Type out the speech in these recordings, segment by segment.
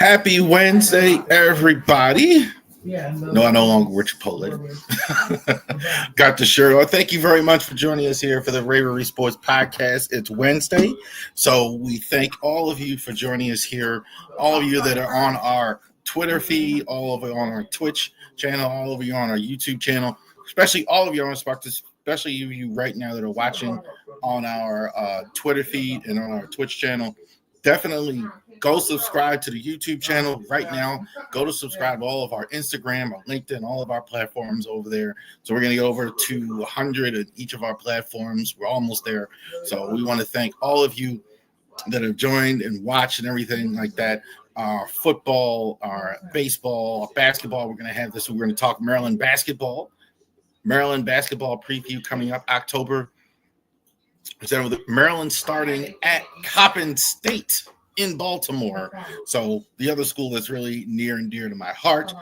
Happy Wednesday, everybody. No, I no longer wear Chipotle. Got the shirt on. Thank you very much for joining us here for the Ravery Sports Podcast. It's Wednesday, so we thank all of you for joining us here. All of you that are on our Twitter feed, all of you on our Twitch channel, all of you on our YouTube channel, especially all of you on Spark, especially you right now that are watching on our Twitter feed and on our Twitch channel. Definitely go subscribe to the YouTube channel right now. Go to subscribe to all of our Instagram, our LinkedIn, all of our platforms over there. So we're going to get over to 100 at each of our platforms. We're almost there. So we want to thank all of you that have joined and watched and everything like that. Our football, our baseball, our basketball. We're going to have this. We're going to talk Maryland basketball. Maryland basketball preview coming up October. Maryland starting at Coppin State in Baltimore. So the other school that's really near and dear to my heart.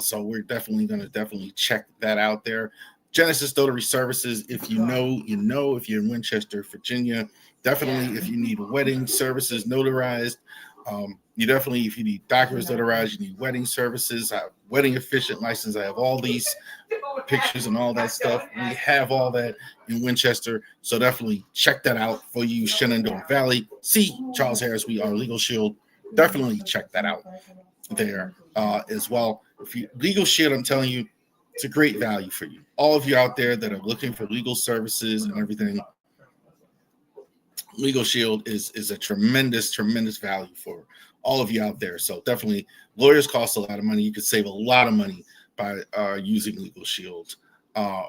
So we're definitely going to check that out there. Genesis Notary Services. If you know, you know. If you're in Winchester, Virginia, definitely. If you need wedding services notarized, if you need documents notarized, you need wedding services. I have wedding efficient license. I have all these pictures and all that stuff. We have all that in Winchester, so definitely check that out for you, Shenandoah Valley. See Charles Harris, we are Legal Shield. Definitely check that out there as well. If you Legal Shield, I'm telling you, it's a great value for you. All of you out there that are looking for legal services and everything, Legal Shield is a tremendous value for all of you out there. So definitely, lawyers cost a lot of money. You could save a lot of money by using Legal Shield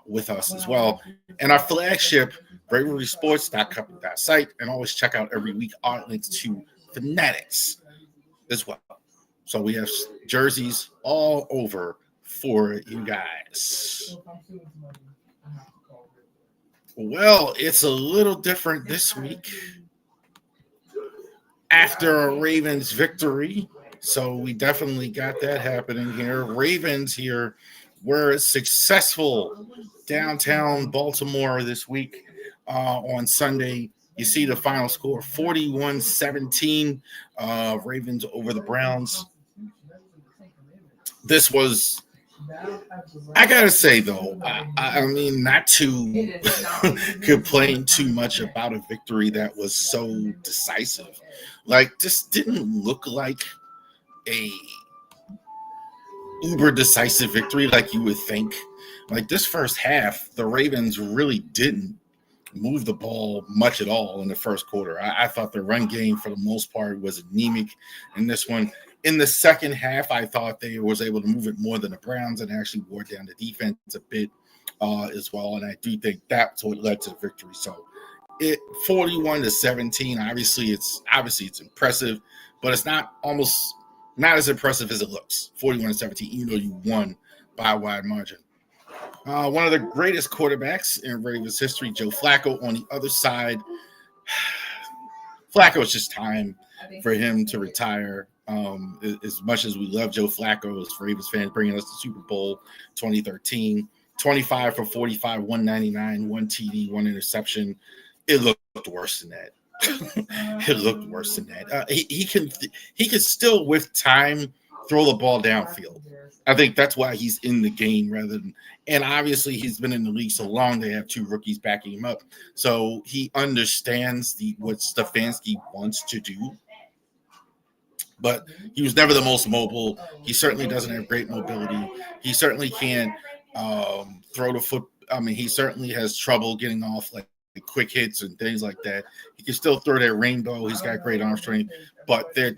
with us as well. And our flagship, braverysports.company.site, and always check out every week our links to Fanatics as well. So we have jerseys all over for you guys. Well, it's a little different this week after a Ravens victory. So we definitely got that happening here. Ravens here were successful downtown Baltimore this week on Sunday. You see the final score, 41-17, Ravens over the Browns. This was, I got to say, though, I mean, not to complain too much about a victory that was so decisive. Like, this didn't look like a uber decisive victory like you would think. Like, this first half, the Ravens really didn't move the ball much at all in the first quarter. I thought the run game for the most part was anemic in this one. In the second half, I thought they was able to move it more than the Browns and actually wore down the defense a bit as well. And I do think that's what led to the victory. So it 41-17. Obviously it's impressive, but it's not as impressive as it looks. 41-17, even though you won by a wide margin. One of the greatest quarterbacks in Ravens history, Joe Flacco, on the other side. Flacco, it's just time for him to retire. As much as we love Joe Flacco as Ravens fans, bringing us to Super Bowl 2013, 25 for 45, 199, 1 TD, 1 interception. It looked worse than that. It looked worse than that. He can still, with time, throw the ball downfield. I think that's why he's in the game and obviously he's been in the league so long, they have two rookies backing him up. So he understands what Stefanski wants to do. But he was never the most mobile. He certainly doesn't have great mobility. He certainly can't throw the foot. I mean, he certainly has trouble getting off like quick hits and things like that. He can still throw that rainbow. He's got great arm strength. But I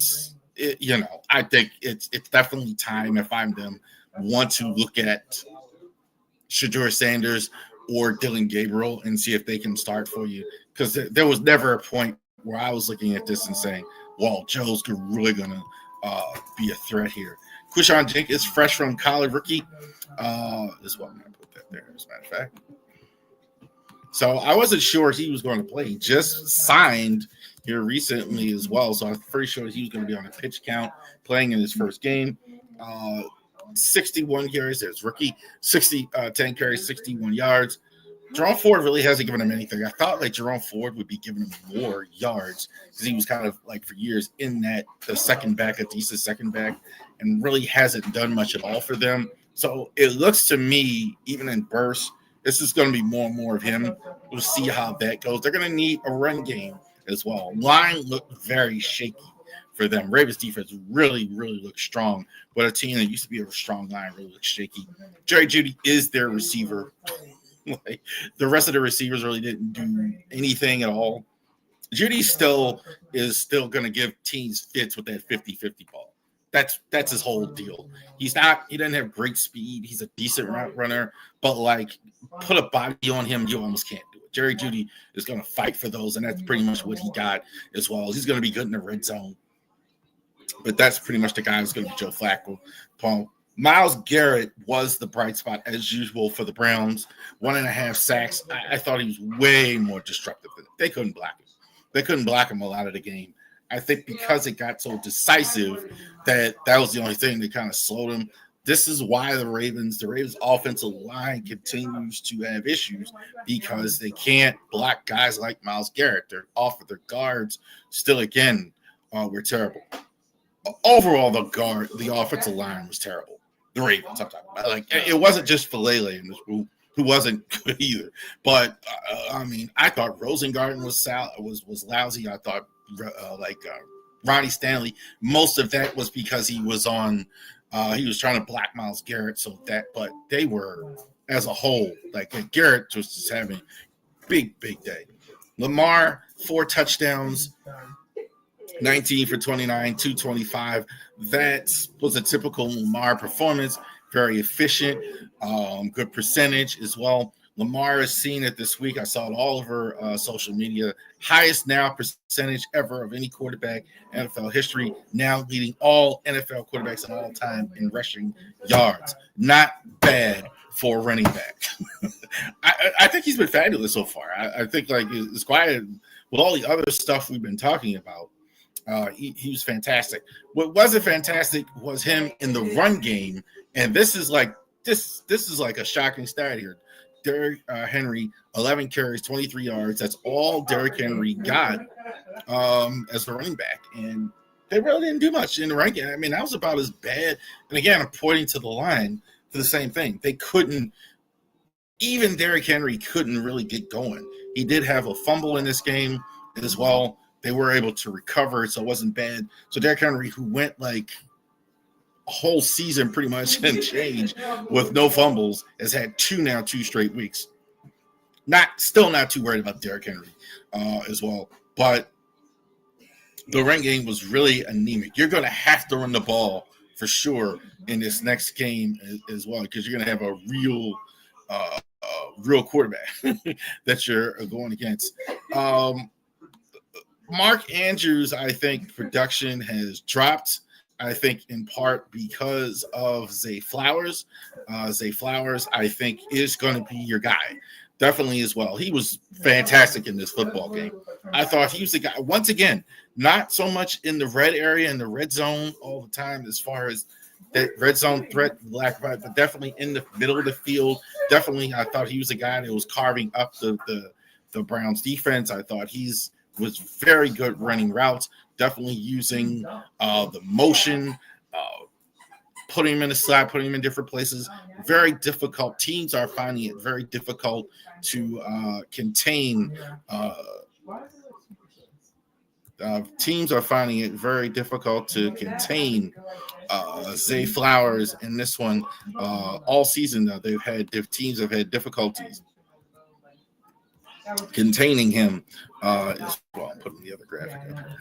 think it's definitely time, if I'm them, want to look at Shedeur Sanders or Dylan Gabriel and see if they can start for you. Because there was never a point where I was looking at this and saying, well, Joe's really going to be a threat here. Quishon Jenkins, fresh from college rookie. This one, I'm going to put that there, as a matter of fact. So I wasn't sure he was going to play. He just signed here recently as well. So I'm pretty sure he was going to be on a pitch count playing in his first game. 61 carries. There's rookie. 10 carries, 61 yards. Jerome Ford really hasn't given him anything. I thought like Jerome Ford would be giving him more yards because he was kind of like for years in that the second back, a decent second back, and really hasn't done much at all for them. So it looks to me, even in bursts, this is going to be more and more of him. We'll see how that goes. They're going to need a run game as well. Line looked very shaky for them. Ravens defense really, really looks strong, but a team that used to be a strong line really looks shaky. Jerry Jeudy is their receiver. Like the rest of the receivers really didn't do anything at all. Judy is still going to give teams fits with that 50-50 ball. That's his whole deal. He doesn't have great speed. He's a decent route runner, but like put a body on him, you almost can't do it. Jerry Jeudy is going to fight for those, and that's pretty much what he got as well. He's going to be good in the red zone. But that's pretty much the guy who's going to be Joe Flacco. Myles Garrett was the bright spot as usual for the Browns. 1.5 sacks. I thought he was way more disruptive. They couldn't block him. They couldn't block him a lot of the game. I think because it got so decisive that was the only thing that kind of slowed him. This is why the Ravens offensive line continues to have issues because they can't block guys like Myles Garrett. They're off of their guards. Still, again, we're terrible. Overall, the offensive line was terrible. The Ravens, I'm talking about. Like it wasn't just Falele in this group, who wasn't good either. But I mean, I thought Rosengarten was lousy. I thought Ronnie Stanley. Most of that was because he was on. He was trying to block Myles Garrett. But they were as a whole like Garrett was just having big day. Lamar 4 touchdowns. 19 for 29, 225. That was a typical Lamar performance. Very efficient, good percentage as well. Lamar is seeing it this week. I saw it all over social media. Highest now percentage ever of any quarterback in NFL history. Now leading all NFL quarterbacks in all time in rushing yards. Not bad for a running back. I think he's been fabulous so far. I think like it's quiet with all the other stuff we've been talking about. He was fantastic. What wasn't fantastic was him in the run game, and this is like a shocking stat here. Derrick Henry, 11 carries, 23 yards. That's all Derrick Henry got as a running back, and they really didn't do much in the run game. I mean, that was about as bad. And again, I'm pointing to the line for the same thing. They couldn't. Even Derrick Henry couldn't really get going. He did have a fumble in this game as well. They were able to recover, so it wasn't bad. So Derrick Henry, who went like a whole season pretty much and change with no fumbles, has had two straight weeks. Still not too worried about Derrick Henry as well. But the run game was really anemic. You're going to have to run the ball for sure in this next game as well because you're going to have a real quarterback that you're going against. Mark Andrews, I think production has dropped. I think in part because of Zay Flowers. Zay Flowers, I think, is going to be your guy. Definitely as well. He was fantastic in this football game. I thought he was the guy. Once again, not so much in the red area, in the red zone all the time as far as that red zone threat, lack of, but definitely in the middle of the field. Definitely, I thought he was a guy that was carving up the Browns defense. I thought was very good running routes, definitely using the motion, putting him in the slot, putting him in different places. Very difficult. Teams are finding it very difficult to contain. Teams are finding it very difficult to contain Zay Flowers in this one all season. Though teams have had difficulties containing him as well. I'm putting the other graphic up here.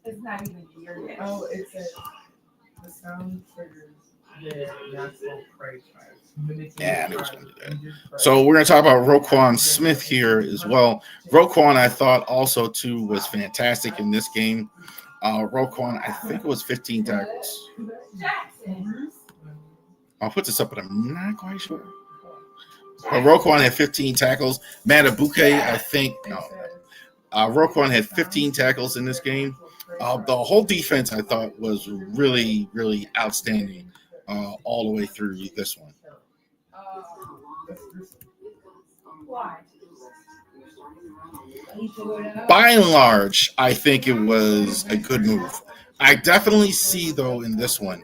It's not even here. Oh, it's the sound triggers the national praise prize. Yeah, I knew it was going to do that. So we're going to talk about Roquan Smith here as well. Roquan, I thought also too was fantastic in this game. Roquan, I think it was 15 tackles. I'll put this up, but I'm not quite sure. Roquan had 15 tackles. Matabuke, I think. Roquan had 15 tackles in this game. The whole defense, I thought, was really, really outstanding all the way through this one. By and large, I think it was a good move. I definitely see, though, in this one,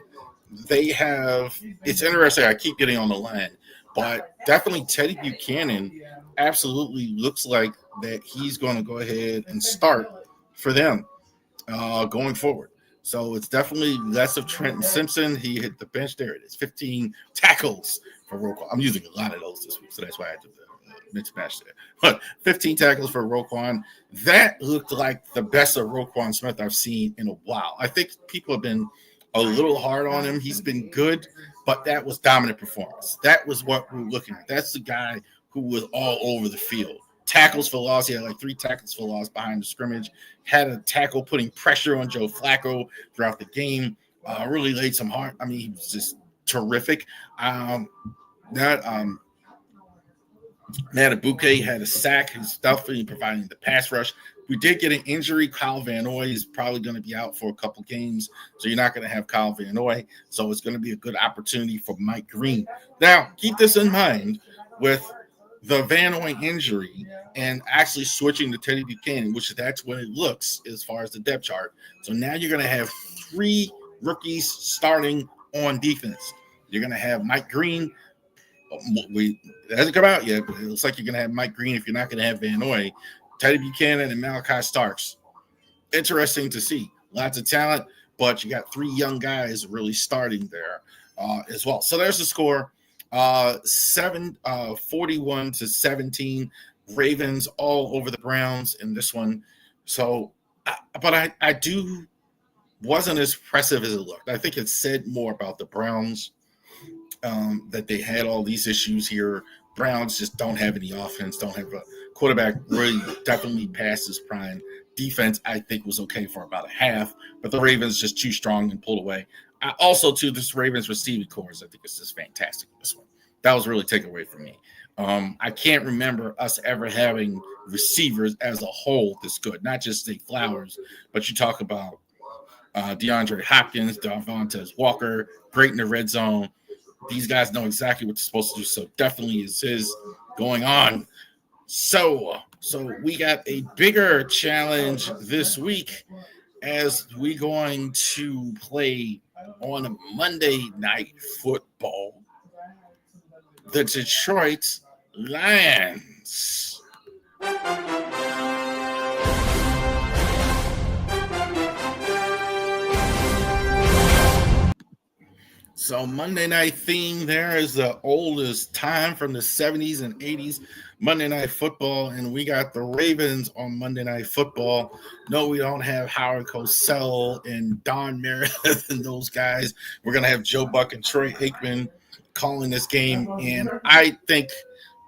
it's interesting. I keep getting on the line, but definitely Teddy Buchanan absolutely looks like that he's going to go ahead and start for them going forward. So it's definitely less of Trenton Simpson. He hit the bench. There it is, 15 tackles for Roquan. I'm using a lot of those this week, so that's why I had to mismatch there. But 15 tackles for Roquan. That looked like the best of Roquan Smith I've seen in a while. I think people have been a little hard on him. He's been good, but that was dominant performance. That was what we're looking at. That's the guy who was all over the field. Tackles for loss. He had like 3 tackles for loss behind the scrimmage. Had a tackle putting pressure on Joe Flacco throughout the game. Really laid some heart. I mean, he was just terrific. Matabuke had a sack. He's definitely providing the pass rush. We did get an injury. Kyle Van Noy is probably going to be out for a couple games, so you're not going to have Kyle Van Noy. So it's going to be a good opportunity for Mike Green. Now, keep this in mind with the Van Noy injury and actually switching to Teddy Buchanan, which that's when it looks as far as the depth chart. So now you're going to have 3 rookies starting on defense. You're going to have Mike Green. It hasn't come out yet, but it looks like you're going to have Mike Green if you're not going to have Van Noy, Teddy Buchanan, and Malachi Starks. Interesting to see. Lots of talent, but you got 3 young guys really starting there as well. So there's the score. 41-17. Ravens all over the Browns in this one. So, but I do wasn't as impressive as it looked. I think it said more about the Browns that they had all these issues here. Browns just don't have any offense, don't have a quarterback really definitely past his prime. Defense, I think, was okay for about a half, but the Ravens just too strong and pulled away. Also, too, this Ravens receiving cores, I think it's just fantastic. This one. That was really taken away from me. I can't remember us ever having receivers as a whole this good, not just Zay Flowers, but you talk about DeAndre Hopkins, Devontae Walker, great in the red zone. These guys know exactly what they're supposed to do, so definitely is going on. So we got a bigger challenge this week as we're going to play on Monday Night Football. The Detroit Lions. So Monday night theme there is the oldest time from the 70s and 80s, Monday Night Football, and we got the Ravens on Monday Night Football. No, we don't have Howard Cosell and Don Meredith and those guys. We're going to have Joe Buck and Troy Aikman calling this game, and I think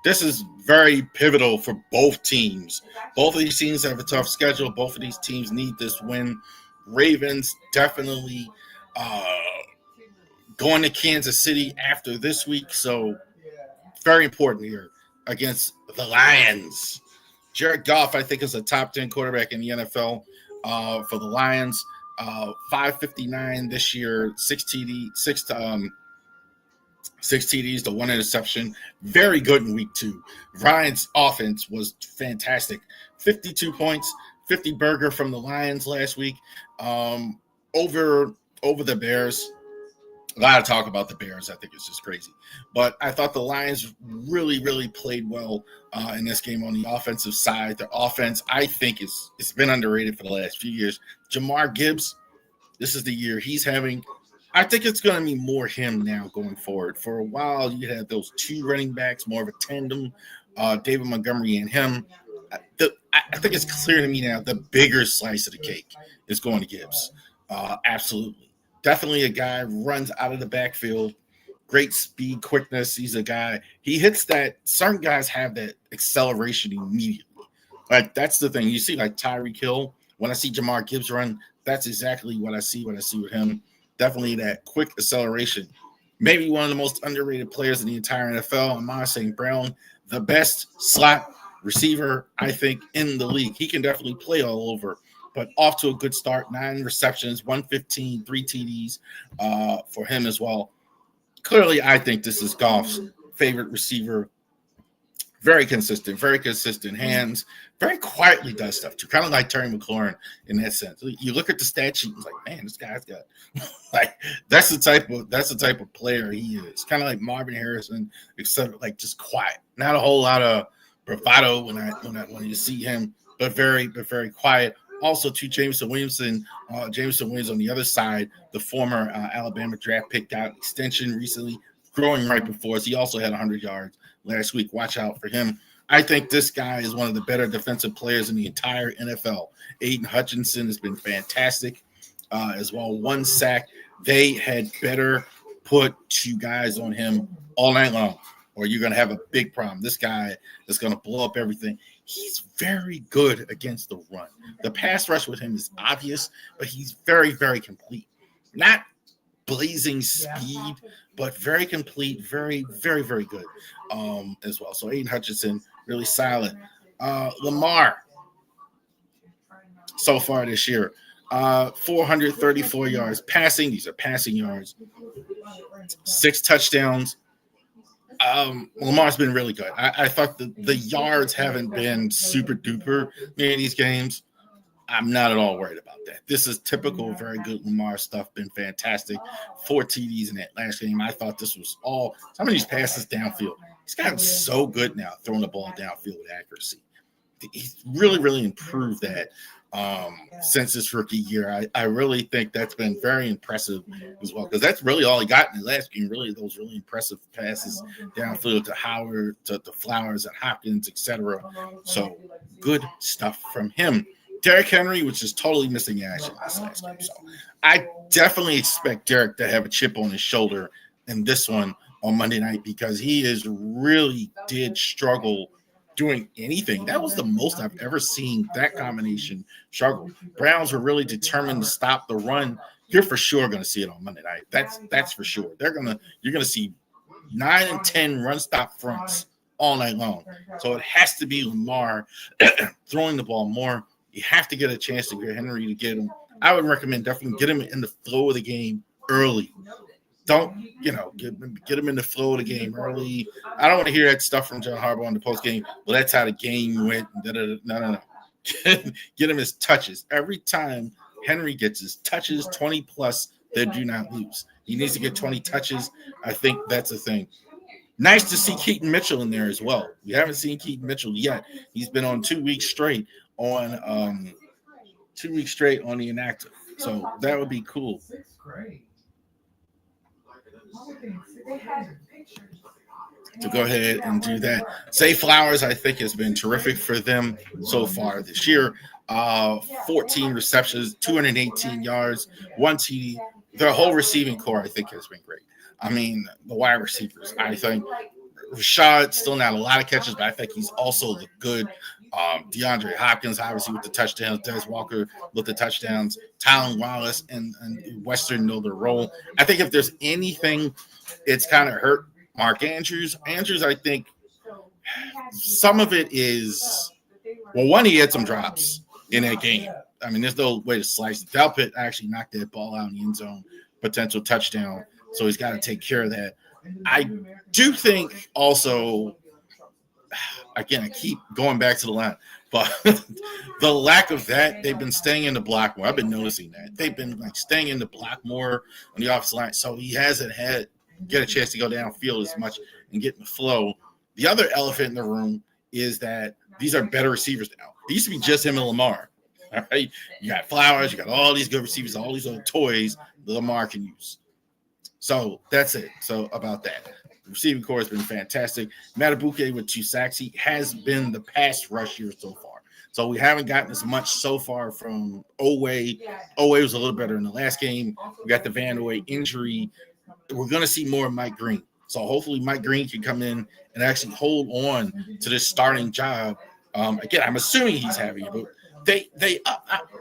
this is very pivotal for both teams. Both of these teams have a tough schedule. Both of these teams need this win. Ravens definitely going to Kansas City after this week, so very important here against the Lions. Jared Goff, I think, is a top 10 quarterback in the NFL for the Lions. 559 this year, 6 TDs to 1 interception. Very good in week 2. Ryan's offense was fantastic. 52 points, 50 burger from the Lions last week over the Bears. A lot of talk about the Bears. I think it's just crazy. But I thought the Lions really, really played well in this game on the offensive side. Their offense, I think, it's been underrated for the last few years. Jamar Gibbs, this is the year he's having. I think it's going to be more him now going forward. For a while, you had those 2 running backs, more of a tandem, David Montgomery and him. I think it's clear to me now the bigger slice of the cake is going to Gibbs. Absolutely. Definitely a guy runs out of the backfield, great speed, quickness. He's a guy, he hits that. Certain guys have that acceleration immediately. Like, that's the thing. You see, like Tyreek Hill, when I see Jamar Gibbs run, that's exactly what I see with him. Definitely that quick acceleration. Maybe one of the most underrated players in the entire NFL. Amon St. Brown, the best slot receiver, I think, in the league. He can definitely play all over. But off to a good start, 9 receptions, 115, 3 TDs for him as well. Clearly, I think this is Goff's favorite receiver very consistent hands, very quietly does stuff too, kind of like Terry McLaurin in that sense. You look at the stat sheet, it's like, man, this guy's got like that's the type of player he is. Kind of like Marvin Harrison, except like just quiet, not a whole lot of bravado when you see him, but very quiet. Also, to Jameson Williams on the other side, the former Alabama draft pick, got extension recently, growing right before us. He also had 100 yards last week. Watch out for him. I think this guy is one of the better defensive players in the entire NFL. Aiden Hutchinson has been fantastic as well. 1 sack. They had better put 2 guys on him all night long, or you're going to have a big problem. This guy is going to blow up everything. He's very good against the run. The pass rush with him is obvious, but he's very, very complete. Not blazing speed, but very complete, very, very, very good as well. So Aiden Hutchinson, really solid. Lamar, so far this year, 434 yards passing. These are passing yards. 6 touchdowns. Lamar's been really good. I thought the yards haven't been super duper in these games. I'm not at all worried about that. This is typical, very good Lamar stuff. Been fantastic. 4 TDs in that last game. I thought this was all some of these passes downfield. He's gotten so good now throwing the ball downfield with accuracy. He's really, really improved that since his rookie year. I really think that's been very impressive as well, because that's really all he got in the last game. Really, those really impressive passes downfield to Howard, to Flowers and Hopkins, etc. So good stuff from him. Derrick Henry, which is totally missing action this last game. So I definitely expect Derrick to have a chip on his shoulder in this one on Monday night, because he did struggle doing anything. That was the most I've ever seen that combination struggle. Browns were really determined to stop the run. You're for sure going to see it on Monday night. That's for sure. You're going to see 9 and 10 run stop fronts all night long. So it has to be Lamar throwing the ball more. You have to get a chance to get Henry to get him. I would recommend definitely get him in the flow of the game early. Don't, get him in the flow of the game early. I don't want to hear that stuff from John Harbaugh on the post game. Well, that's how the game went. No. Get him his touches. Every time Henry gets his touches, 20 plus, they do not lose. He needs to get 20 touches. I think that's a thing. Nice to see Keaton Mitchell in there as well. We haven't seen Keaton Mitchell yet. He's been on 2 weeks straight on the inactive. So that would be cool. To go ahead and do that. Zay Flowers, I think, has been terrific for them so far this year. 14 receptions, 218 yards, 1 TD. Their whole receiving core, I think, has been great. I mean, the wide receivers, I think Rashad, still not a lot of catches, but I think he's also looked good. DeAndre Hopkins, obviously, with the touchdowns. Des Walker with the touchdowns. Tylan Wallace and Western know their role. I think if there's anything, it's kind of hurt Mark Andrews. Andrews, I think some of it is, well, one, he had some drops in that game. I mean, there's no way to slice it. Delpit actually knocked that ball out in the end zone, potential touchdown. So he's got to take care of that. I do think also, again, I keep going back to the line, but the lack of that, they've been staying in the block more. I've been noticing that. They've been staying in the block more on the offensive line. So he hasn't get a chance to go downfield as much and get in the flow. The other elephant in the room is that these are better receivers now. It used to be just him and Lamar. All right. You got Flowers, you got all these good receivers, all these other toys that Lamar can use. So that's it. So about that. The receiving core has been fantastic. Matabuke with 2 sacks. He has been the pass rusher so far. So we haven't gotten as much so far from Owe. Owe was a little better in the last game. We got the Van Owe injury. We're going to see more of Mike Green. So hopefully Mike Green can come in and actually hold on to this starting job. Again, I'm assuming he's having it, but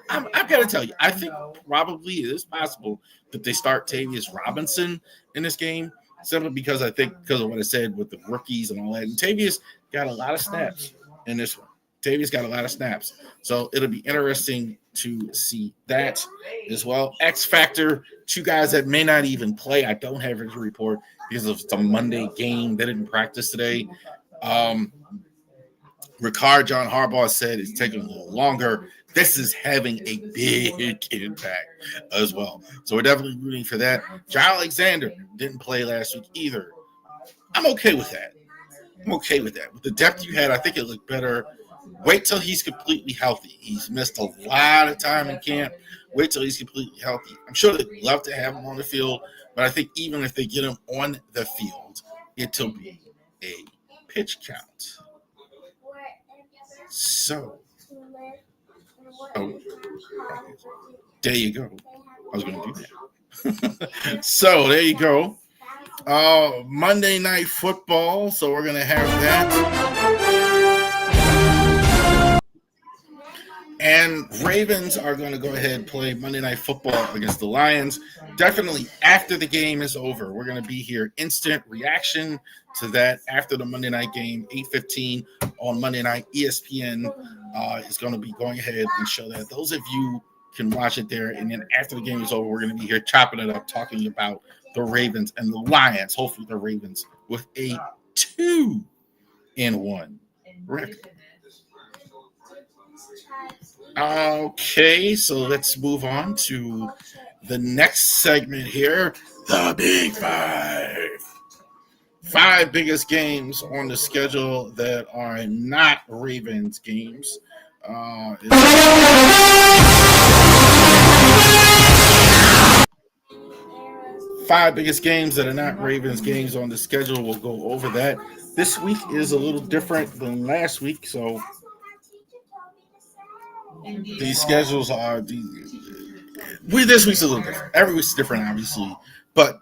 I've got to tell you, I think probably it is possible that they start Tavius Robinson in this game, simply because I think because of what I said with the rookies and all that. And Tavius got a lot of snaps in this one. Tavius got a lot of snaps. So it'll be interesting to see that as well. X Factor, 2 guys that may not even play. I don't have a report because of the Monday game. They didn't practice today. Ricard John Harbaugh said it's taking a little longer. This is having a big impact as well. So we're definitely rooting for that. John Alexander didn't play last week either. I'm okay with that. With the depth you had, I think it looked better. Wait till he's completely healthy. He's missed a lot of time in camp. Wait till he's completely healthy. I'm sure they'd love to have him on the field, but I think even if they get him on the field, it'll be a pitch count. So, there you go. I was going to do that. So, there you go. Monday Night Football. So, we're going to have that. And Ravens are going to go ahead and play Monday Night Football against the Lions. Definitely after the game is over. We're going to be here. Instant reaction to that after the Monday night game, 8:15 on Monday night. ESPN is going to be going ahead and show that. Those of you can watch it there. And then after the game is over, we're going to be here chopping it up, talking about the Ravens and the Lions. Hopefully the Ravens with a 2-1 record. Okay, so let's move on to the next segment here, the Big Five. 5 biggest games on the schedule that are not Ravens games. 5 biggest games that are not Ravens games on the schedule. We'll go over that. This week is a little different than last week, so these schedules are this week's a little different. Every week's different, obviously, but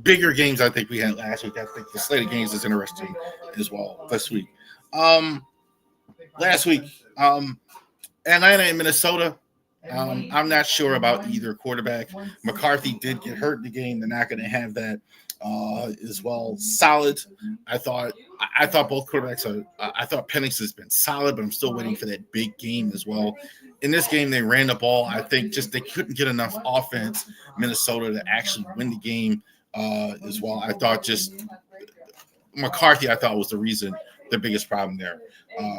bigger games I think we had last week. I think the slate of games is interesting as well this week. Last week, Atlanta and Minnesota. I'm not sure about either quarterback. McCarthy did get hurt in the game. They're not going to have that as well. Solid. I thought both quarterbacks are. I thought Penix has been solid, but I'm still waiting for that big game as well. In this game, they ran the ball. I think just they couldn't get enough offense, Minnesota, to actually win the game as well. I thought just McCarthy, I thought was the biggest problem there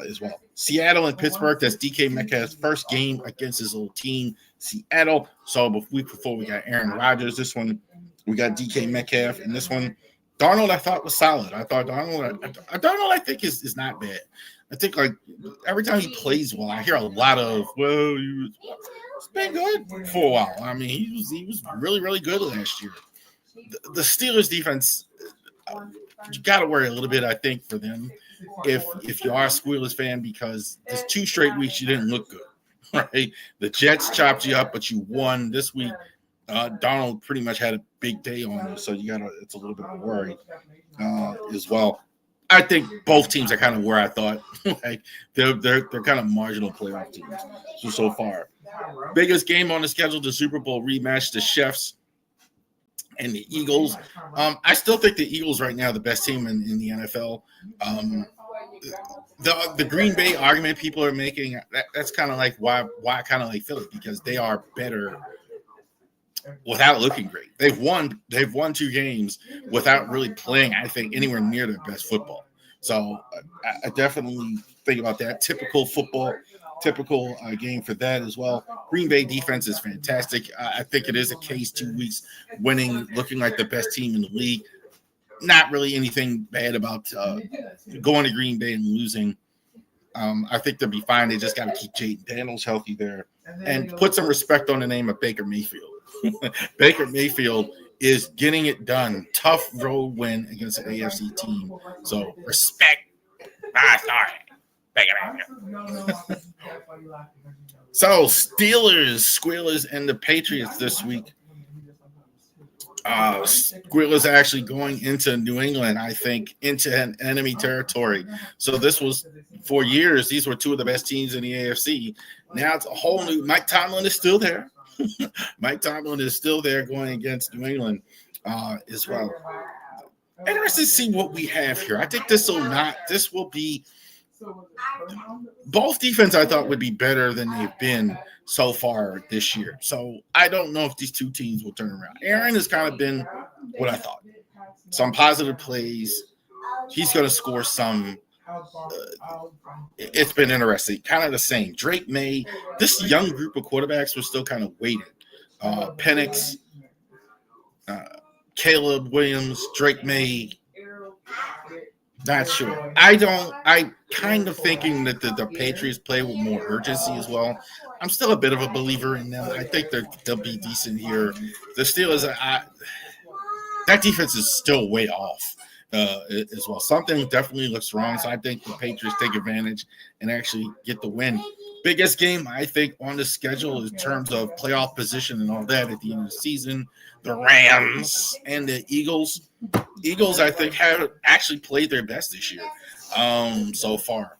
as well. Seattle and Pittsburgh, that's DK Metcalf's first game against his old team, Seattle. So the week before we got Aaron Rodgers. This one, we got DK Metcalf. And this one, Darnold, I thought was solid. I thought Darnold, I think is not bad. I think like every time he plays well, I hear a lot of, well, it's been good for a while. I mean, he was really, really good last year. The Steelers defense, you got to worry a little bit, I think, for them if you are a Steelers fan, because there's 2 straight weeks you didn't look good, right? The Jets chopped you up, but you won this week. Donald pretty much had a big day on you, so it's a little bit of a worry as well. I think both teams are kind of where I thought. Like they're kind of marginal playoff teams so far. Biggest game on the schedule, the Super Bowl rematch, the Chiefs and the Eagles. I still think the Eagles right now are the best team in the NFL. The Green Bay argument people are making, that's kind of like why I kind of like Philly, because they are better without looking great. They've won 2 games without really playing, I think, anywhere near their best football. So I definitely think about that. Typical game for that as well. Green Bay defense is fantastic. I think it is a case 2 weeks winning, looking like the best team in the league. Not really anything bad about going to Green Bay and losing. I think they'll be fine. They just got to keep Jaden Daniels healthy there and put some respect on the name of Baker Mayfield. Baker Mayfield is getting it done. Tough road win against an AFC team. So respect. Sorry. Baker Mayfield. So Steelers, Squealers, and the Patriots this week. Squealers actually going into New England, I think, into an enemy territory. So this was, for years, these were 2 of the best teams in the AFC. Now it's a whole new. Mike Tomlin is still there. Mike Tomlin is still there going against New England as well. Interested to see what we have here. I think this will be both defense I thought would be better than they've been so far this year. So I don't know if these 2 teams will turn around. Aaron has kind of been what I thought. Some positive plays. He's going to score some. it's been interesting. Kind of the same. Drake May, this young group of quarterbacks was still kind of waiting. Penix, Caleb Williams, Drake May. Not sure. I kind of thinking that the Patriots play with more urgency as well. I'm still a bit of a believer in them. I think they'll be decent here. The Steelers, that defense is still way off as well. Something definitely looks wrong. So I think the Patriots take advantage and actually get the win. Biggest game, I think, on the schedule in terms of playoff position and all that at the end of the season, the Rams and the Eagles. Eagles, I think, have actually played their best this year so far.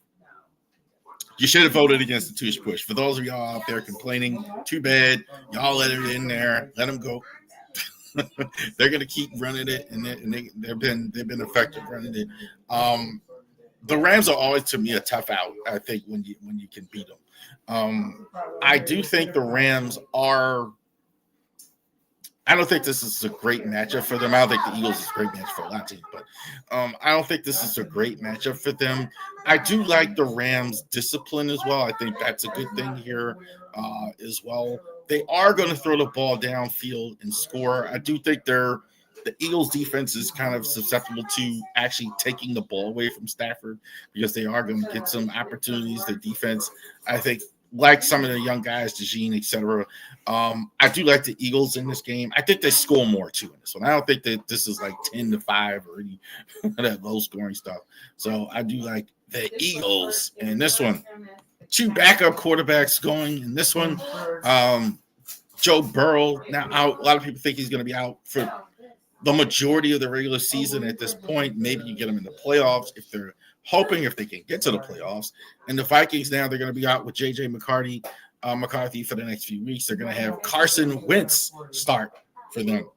You should have voted against the Tush Push. For those of y'all out there complaining, too bad. Y'all let it in there. Let them go. They're going to keep running it, and they've been effective running it. The Rams are always, to me, a tough out, I think, when you can beat them. I do think the Rams are – I don't think this is a great matchup for them. I don't think the Eagles is a great match for a lot of teams, but I don't think this is a great matchup for them. I do like the Rams' discipline as well. I think that's a good thing here as well. They are going to throw the ball downfield and score. I do think the Eagles' defense is kind of susceptible to actually taking the ball away from Stafford because they are going to get some opportunities. Their defense, I think, like some of the young guys, DeJean, etc. I do like the Eagles in this game. I think they score more too in this one. I don't think that this is like 10-5 or any that low scoring stuff. So I do like the Eagles in this one. Two backup quarterbacks going in this one. Joe Burrow. Now, a lot of people think he's going to be out for the majority of the regular season at this point. Maybe you get him in the playoffs if they're hoping if they can get to the playoffs. And the Vikings now, they're going to be out with J.J. McCarthy for the next few weeks. They're going to have Carson Wentz start for them.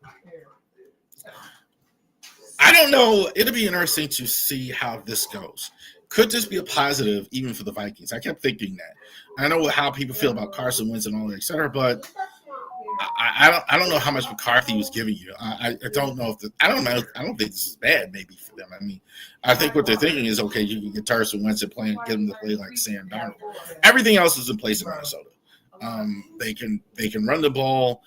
I don't know. It'll be interesting to see how this goes. Could this be a positive even for the Vikings? I kept thinking that. I know how people feel about Carson Wentz and all that, et cetera, but I don't know how much McCarthy was giving you. I don't know I don't think this is bad maybe for them. I mean, I think what they're thinking is, okay, you can get Carson Wentz and get him to play like Sam Darnold. Everything else is in place in Minnesota. They can run the ball.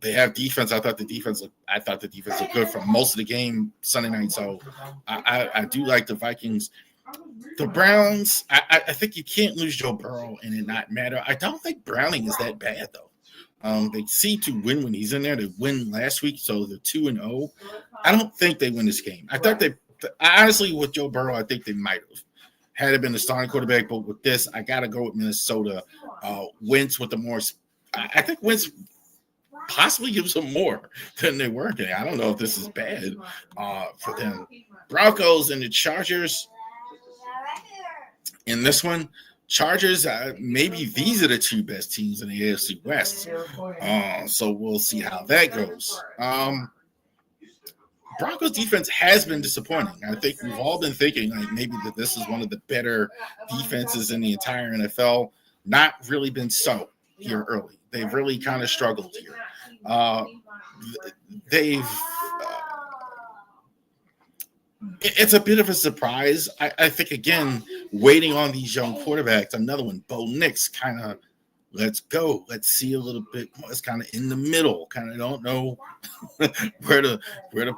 They have defense. I thought the defense looked good for most of the game Sunday night. So I do like the Vikings. The Browns, I think you can't lose Joe Burrow and it not matter. I don't think Browning is that bad though. They seem to win when he's in there. They win last week, so they're 2-0. I don't think they win this game. I thought honestly, with Joe Burrow, I think they might have. Had it been the starting quarterback, but with this, I got to go with Minnesota. Wentz with the more – I think Wentz possibly gives them more than they were getting. I don't know if this is bad for them. Broncos and the Chargers in this one. Chargers, maybe these are the two best teams in the AFC West. So we'll see how that goes. Broncos defense has been disappointing. I think we've all been thinking like maybe that this is one of the better defenses in the entire NFL. Not really been so here early. They've really kind of struggled here. It's a bit of a surprise. I think, again, waiting on these young quarterbacks, another one, Bo Nix, kind of let's go. Let's see a little bit more. It's kind of in the middle. Kind of don't know where to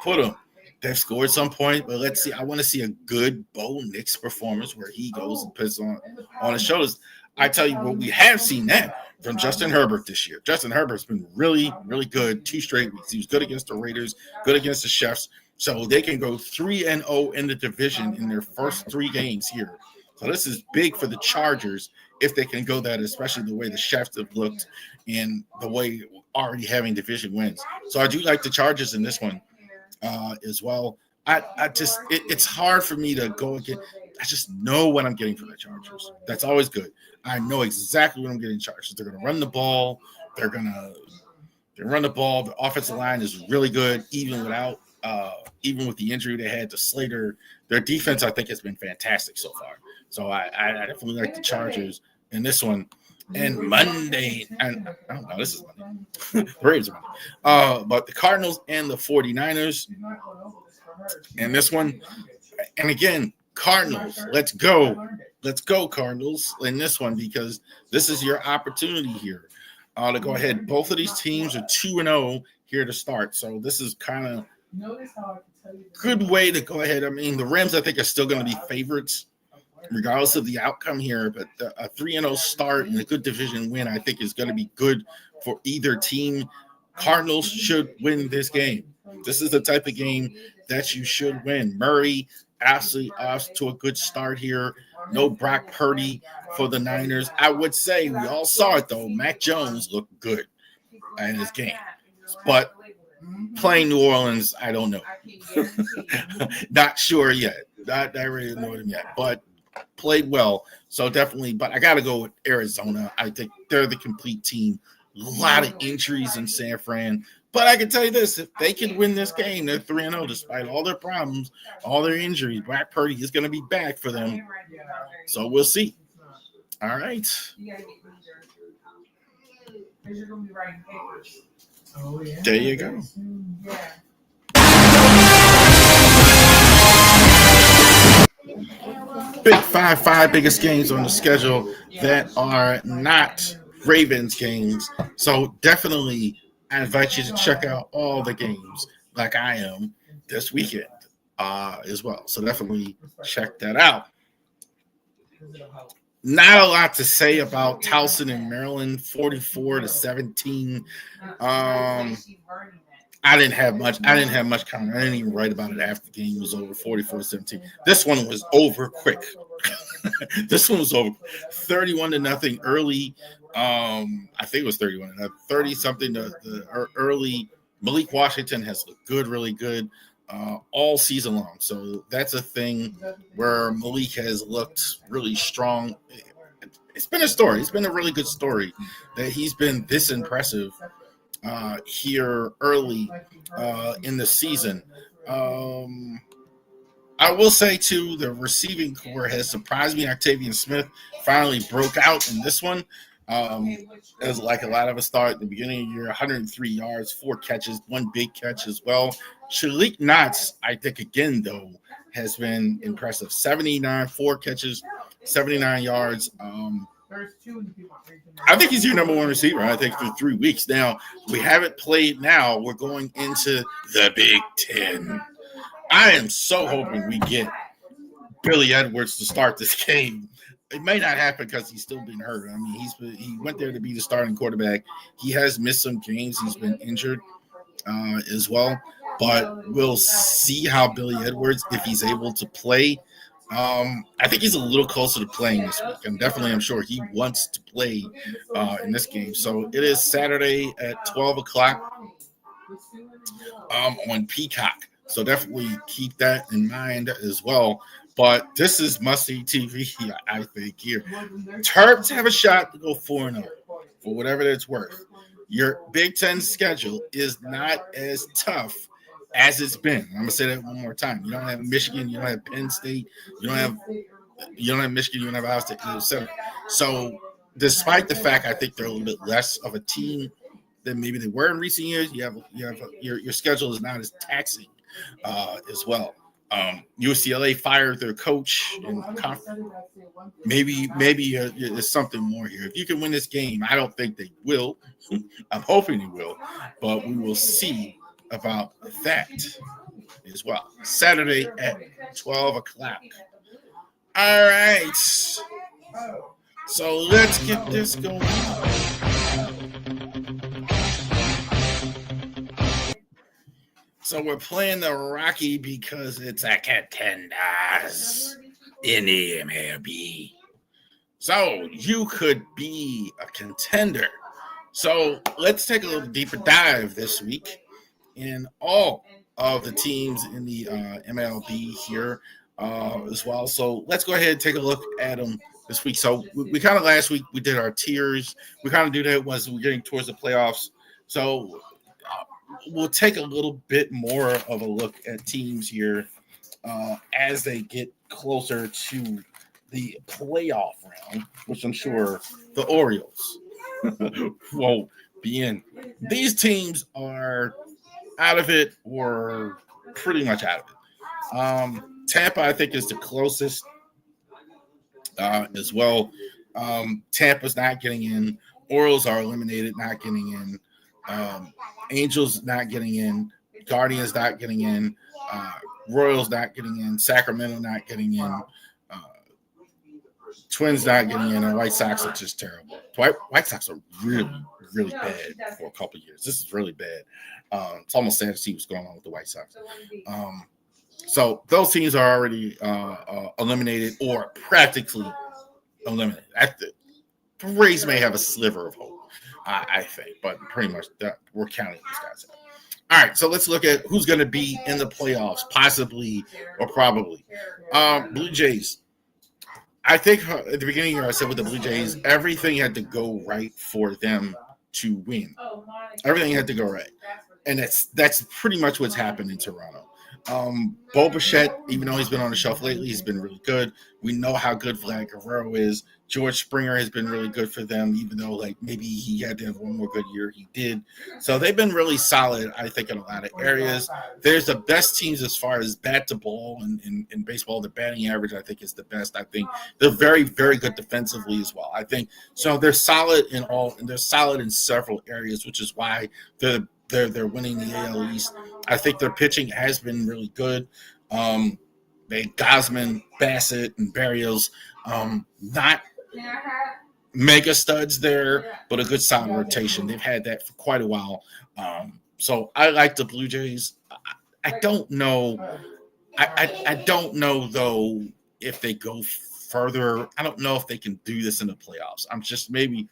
put him. They've scored some point, but let's see. I want to see a good Bo Nix performance where he goes and puts on his shoulders. I tell you what, we have seen that from Justin Herbert this year. Justin Herbert's been really, really good 2 straight weeks. He was good against the Raiders, good against the Chiefs. So they can go 3-0 in the division in their first 3 games here. So this is big for the Chargers if they can go that, especially the way the Chiefs have looked and the way already having division wins. So I do like the Chargers in this one as well. It's hard for me to go again. I just know what I'm getting from the Chargers. That's always good. I know exactly what I'm getting Chargers. They're going to run the ball. They run the ball. The offensive line is really good, even with the injury they had to Slater. Their defense, I think, has been fantastic so far. So I definitely like the Chargers in this one. And Monday, and I don't know, this is Monday. The Raiders are Monday. But the Cardinals and the 49ers in this one. And again, Cardinals, let's go. Let's go, Cardinals, in this one, because this is your opportunity here to go ahead. Both of these teams are 2-0 here to start. So this is kind of good way to go ahead. I mean, the Rams, I think, are still going to be favorites regardless of the outcome here. But a 3-0 start and a good division win, I think, is going to be good for either team. Cardinals should win this game. This is the type of game that you should win. Murray absolutely off to a good start here. No Brock Purdy for the Niners. I would say we all saw it, though. Mac Jones looked good in his game. But playing New Orleans, I don't know. Not sure yet. Not really know them yet. But played well. So definitely. But I got to go with Arizona. I think they're the complete team. A lot of injuries in San Fran. But I can tell you this, if they can win this game, they're 3-0 despite all their problems, all their injuries. Brock Purdy is going to be back for them. So we'll see. All right. There you go. Big 5 biggest games on the schedule that are not Ravens games. So definitely I invite you to check out all the games like I am this weekend as well. So definitely check that out. Not a lot to say about Towson and Maryland, 44-17. I didn't have much comment. I didn't even write about it after the game was over, 44-17. This one was over quick. This one was over 31-0 early. I think it was 31-0, 30-something the early. Malik Washington has looked good, really good all season long. So that's a thing where Malik has looked really strong. It's been a story. It's been a really good story that he's been this impressive here early in the season. I will say, too, the receiving core has surprised me. Octavian Smith finally broke out in this one. As like a lot of us thought at the beginning of the year, 103 yards, 4 catches, 1 big catch as well. Shalik Knox, I think, again, though, has been impressive. 79, 4 catches, 79 yards. I think he's your number one receiver, I think, through 3 weeks. Now, we haven't played now. We're going into the Big Ten. I am so hoping we get Billy Edwards to start this game. It may not happen because he's still been hurt. I mean, he went there to be the starting quarterback. He has missed some games. He's been injured as well. But we'll see how Billy Edwards, if he's able to play. I think he's a little closer to playing this week. And definitely, I'm sure he wants to play in this game. So it is Saturday at 12 o'clock on Peacock. So definitely keep that in mind as well. But this is must-see TV, I think, here. Terps have a shot to go 4-0 for whatever that's worth. Your Big Ten schedule is not as tough as it's been. I'm going to say that one more time. You don't have Michigan. You don't have Penn State. You don't have Michigan. You don't have Ohio State, etc. So despite the fact I think they're a little bit less of a team than maybe they were in recent years, your schedule is not as taxing as well. UCLA fired their coach, and maybe there's something more here. If you can win this game, I don't think they will. I'm hoping they will, but we will see about that as well. Saturday at 12 o'clock. All right. So let's get this going. So we're playing the Rocky because it's a Contenders in the MLB. So you could be a contender. So let's take a little deeper dive this week in all of the teams in the MLB here as well. So let's go ahead and take a look at them this week. So we kind of last week we did our tiers. We kind of do that once we're getting towards the playoffs. So we'll take a little bit more of a look at teams here as they get closer to the playoff round, which I'm sure the Orioles won't be in. These teams are out of it or pretty much out of it. Tampa, I think, is the closest as well. Tampa's not getting in. Orioles are eliminated, not getting in. Angels not getting in. Guardians not getting in. Royals not getting in. Sacramento not getting in. Twins not getting in, and White Sox are just terrible. White Sox are really, really bad for a couple of years. This is really bad. It's almost sad to see what's going on with the White Sox. So those teams are already eliminated or practically eliminated. The Rays may have a sliver of hope, I think, but pretty much we're counting these guys out. All right, so let's look at who's going to be in the playoffs, possibly or probably. Blue Jays. I think at the beginning here I said with the Blue Jays, everything had to go right for them to win. Everything had to go right. And that's pretty much what's happened in Toronto. Bo Bichette, even though he's been on the shelf lately, he's been really good. We know how good Vlad Guerrero is. George Springer has been really good for them, even though like maybe he had to have one more good year. He did. So they've been really solid, I think, in a lot of areas. There's the best teams as far as bat to ball and in baseball. The batting average, I think, is the best. I think they're very, very good defensively as well. I think so. They're solid in all, and they're solid in several areas, which is why they're winning the AL East. I think their pitching has been really good. They Gosman, Bassett, and Barrios, not mega studs there, but a good solid rotation. They've had that for quite a while. So I like the Blue Jays. I don't know. I don't know though if they go further. I don't know if they can do this in the playoffs. I'm just maybe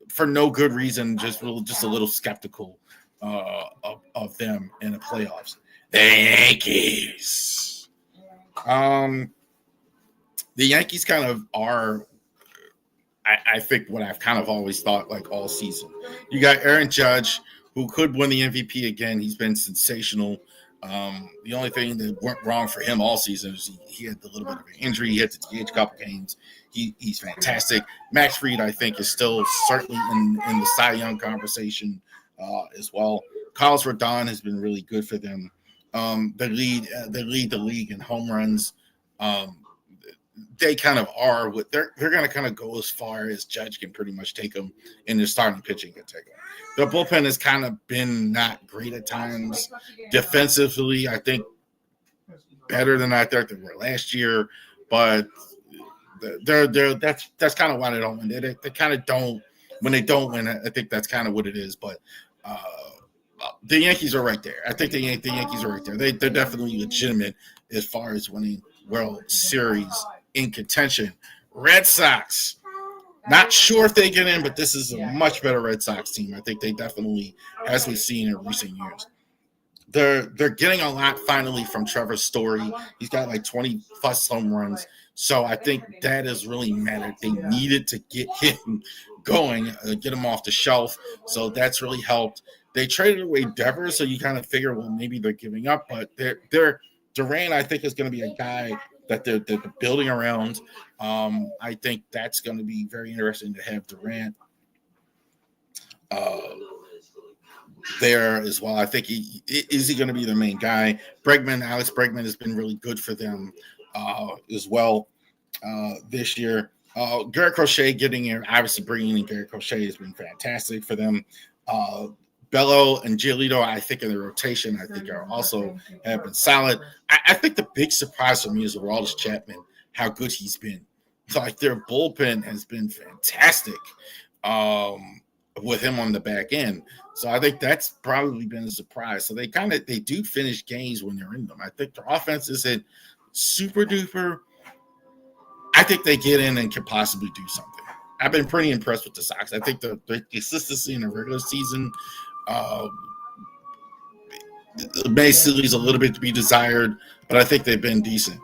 for no good reason, just a little skeptical of them in the playoffs. The Yankees. The Yankees kind of are, I think, what I've kind of always thought like all season. You got Aaron Judge, who could win the MVP again. He's been sensational. The only thing that went wrong for him all season is he had a little bit of an injury. He had to DH a couple games. He's fantastic. Max Fried, I think, is still certainly in the Cy Young conversation as well. Carlos Rodon has been really good for them. They lead the league in home runs. They kind of are what they're going to kind of go as far as Judge can pretty much take them, and their starting pitching can take them. The bullpen has kind of been not great at times. Defensively, I think better than I thought they were last year, but that's kind of why they don't win. They kind of don't when they don't win. I think that's kind of what it is. But the Yankees are right there. I think the Yankees are right there. They're definitely legitimate as far as winning World Series in contention. Red Sox. Not sure if they get in, but this is a much better Red Sox team. I think they definitely, as we've seen in recent years, they're getting a lot finally from Trevor Story. He's got like 20 plus home runs. So I think that has really mattered. They needed to get him going, get him off the shelf. So that's really helped. They traded away Devers, so you kind of figure, well, maybe they're giving up. But Duran, I think, is going to be a guy that they're building around. I think that's going to be very interesting to have Durant there as well. I think is he going to be the main guy? Alex Bregman has been really good for them as well this year. Garrett Crochet getting here, obviously bringing in Garrett Crochet has been fantastic for them. Bello and Giolito, I think in the rotation, I think are also have been solid. I think the big surprise for me is Aroldis Chapman, how good he's been. So like their bullpen has been fantastic with him on the back end. So I think that's probably been a surprise. So they do finish games when they're in them. I think their offense isn't super duper. I think they get in and can possibly do something. I've been pretty impressed with the Sox. I think the consistency in the regular season basically is a little bit to be desired, but I think they've been decent.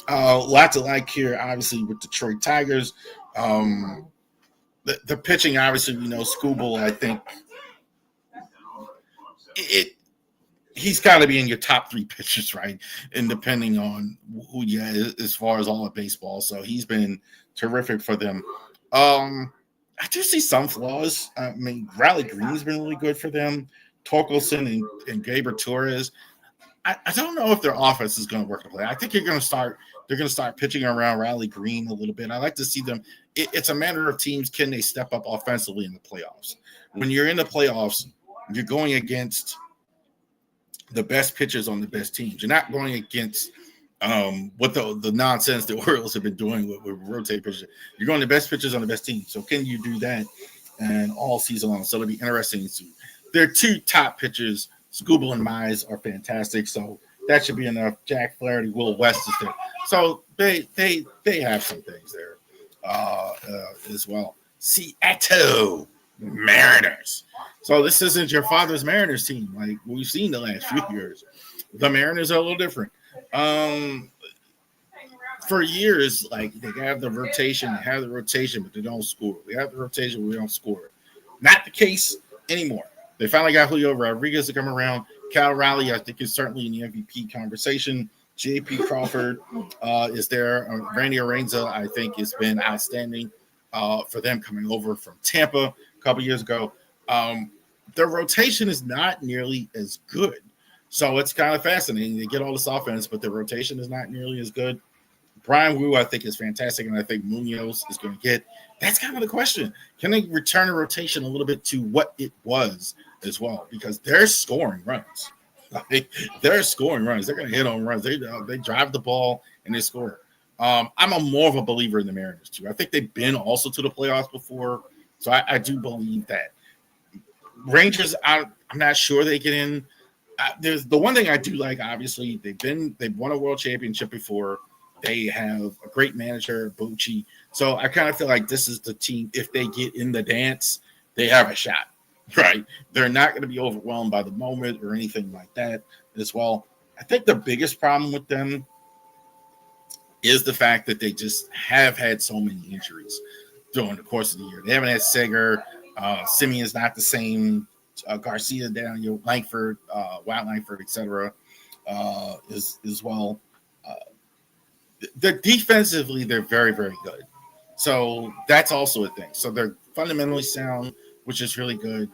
Lot to like here, obviously, with Detroit Tigers. The pitching, obviously, we know Skubal, I think he's got to be in your top three pitchers, right? And depending on who you have as far as all of baseball. So he's been terrific for them. I do see some flaws. I mean, Riley Green's been really good for them. Torkelson and Gabriel Torres. I don't know if their offense is going to work to play. I think they're going to start pitching around Riley Green a little bit. I like to see them. It's a matter of teams, can they step up offensively in the playoffs? When you're in the playoffs, you're going against the best pitchers on the best teams. You're not going against what the nonsense the Orioles have been doing with rotate pitchers. You're going the best pitchers on the best team. So can you do that and all season long? So it'll be interesting to see. Their two top pitchers, Scooble and Mize, are fantastic. So that should be enough. Jack Flaherty, Will West is there. So they have some things there as well. Seattle Mariners. So this isn't your father's Mariners team like we've seen the last few years. The Mariners are a little different. For years, like they have the rotation, but they don't score. We have the rotation, but we don't score. Not the case anymore. They finally got Julio Rodriguez to come around. Cal Raleigh, I think, is certainly in the MVP conversation. J.P. Crawford is there. Randy Arenza, I think, has been outstanding for them coming over from Tampa a couple years ago. Their rotation is not nearly as good. So it's kind of fascinating. They get all this offense, but the rotation is not nearly as good. Brian Wu, I think, is fantastic, and I think Munoz is going to get – that's kind of the question. Can they return the rotation a little bit to what it was as well? Because they're scoring runs. They're scoring runs. They're going to hit on runs. They drive the ball, and they score. I'm more of a believer in the Mariners, too. I think they've been also to the playoffs before, so I do believe that. Rangers, I'm not sure they get in. There's the one thing I do like, obviously, they've won a world championship before. They have a great manager, Bucci. So I kind of feel like this is the team. If they get in the dance, they have a shot, right? They're not going to be overwhelmed by the moment or anything like that as well. I think the biggest problem with them is the fact that they just have had so many injuries during the course of the year. They haven't had Seager. Simeon's not the same. Garcia, Daniel, Langford, Wild Langford, etc. As well. They're defensively, they're very, very good. So that's also a thing. So they're fundamentally sound, which is really good.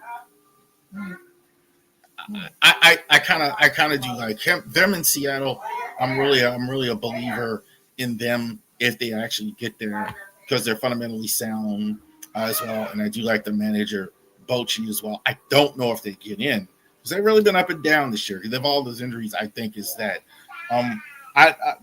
I kind of do like them in Seattle. I'm really a believer in them if they actually get there because they're fundamentally sound as well. And I do like the manager Bochy as well. I don't know if they get in because they've really been up and down this year. Because of all those injuries, I think is that.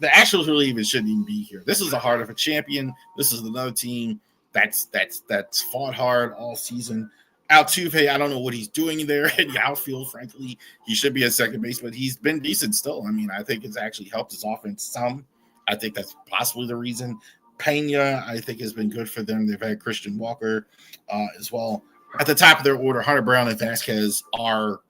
The Astros really even shouldn't even be here. This is a heart of a champion. This is another team that's fought hard all season. Altuve, I don't know what he's doing there in the outfield. Frankly, he should be at second base, but he's been decent still. I mean, I think it's actually helped his offense some. I think that's possibly the reason. Pena, I think, has been good for them. They've had Christian Walker as well. At the top of their order, Hunter Brown and Vasquez are.